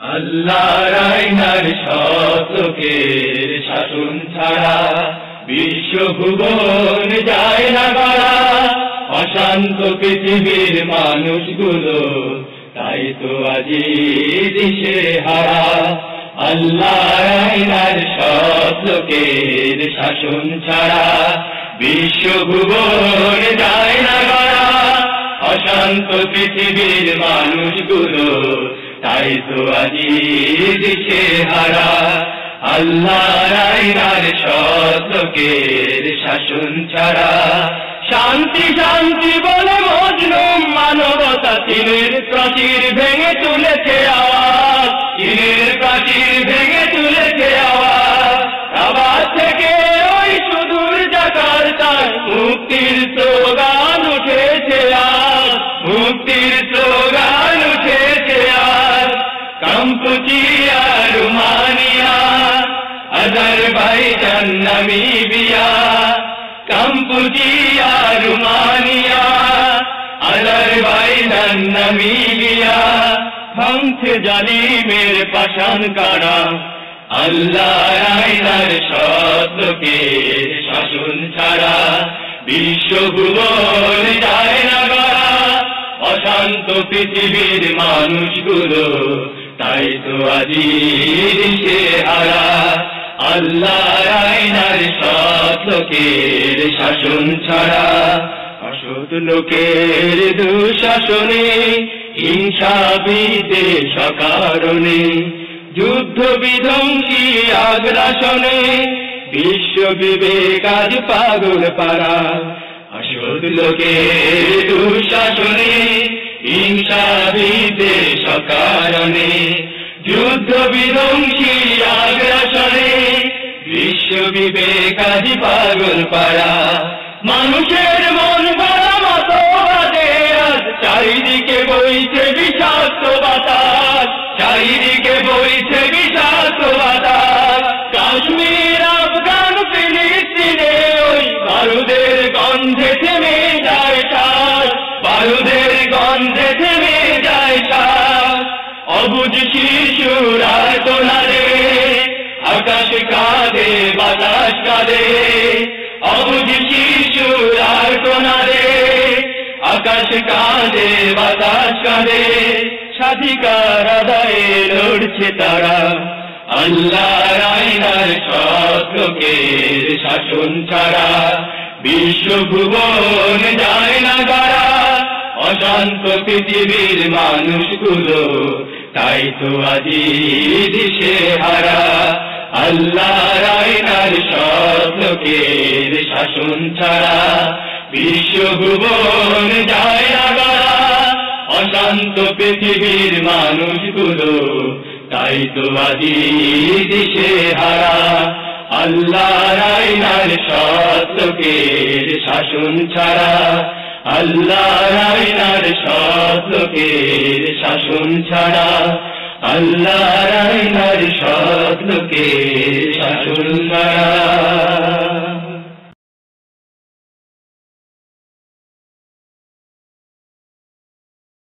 আল্লাহর আইনার সত্যকের শাসন ছাড়া বিশ্বভুবন যায় না গড়া। অশান্ত পৃথিবীর মানুষগুলো তাই তো আজি দিশে হারা। আল্লাহর আইনার সত্যকের শাসন ছাড়া বিশ্বভুবন যায় না গড়া। অশান্ত পৃথিবীর মানুষগুলো তাই তো আজি দিশে হারা। আল্লাহর আইনার সত্যকের শাসন ছাড়া শান্তি শান্তি বলে মজলুম মানবতা চীনের প্রাচীর ভেঙে তুলেছে আওয়াজ। চীনের প্রাচীর ভেঙে তুলেছে আওয়াজ। আবার থেকে ওই সুদূর জাকার্তায় মুক্তির স্লোগান উঠেছে আজ। মুক্তির স্লোগান উঠেছে আজ। Kampuchea Romania Azerbaijan Namibia. Kampuchea Romania Azerbaijan Namibia ভাঙছে জালিমের পাষাণ কারা। আল্লাহর আইনার সত্যকের শাসন ছাড়া বিশ্বভুবন যায় না গড়া। অশান্ত পৃথিবীর মানুষগুলো তাই তো আজি দিশে হারা। আল্লাহর আইনার সত্যকের শাসন ছাড়া অসৎ লোকের দুঃশাসনে হিংসা বিদ্বেষ কারণে যুদ্ধ বিধ্বংসী আগ্রাসনে বিশ্ব বিবেক আজ পাগল পারা। অসৎ লোকের দুঃশাসনে হিংসা বিদ্বেষ কারণে যুদ্ধ বিধ্বংসী আগ্রাসনে বিশ্ব বিবেক আজ পাগল পারা। মানুষের মন ভরা মতবাদে আজ চারিদিকে বইছে বিষাক্ত বাতাস। চারিদিকে বইছে বিষাক্ত বাতাস। কাশ্মীর আফগান ফিলিস্তিনে ওই বারুদের গন্ধে থেমে যায় শ্বাস। বারুদের গন্ধে থেমে যায় শ্বাস। অবুঝ শিশুরা তোলারে আকাশ কাঁদে বাতাস কাঁদে। অবুঝ শিশুরা তোলারে আকাশ কাঁদে বাতাস কাঁদে। স্বাধিকার আদায়ে লড়ছে তারা। আল্লাহর আইনার সত্যকের শাসন ছাড়া বিশ্বভুবন যায় না গড়া। অশান্ত পৃথিবীর মানুষগুলো তাই তো আজি দিশে হারা। আল্লাহর আইনার সত্যকের শাসন ছাড়া বিশ্বভুবন যায় না গড়া। অশান্ত পৃথিবীর মানুষগুলো তাই তো আজি দিশে হারা। আল্লাহর আইনার সত্যকের শাসন ছাড়া আল্লাহর আইনার সত্যকের শাসন ছাড়া আল্লাহর আইনার সত্যকের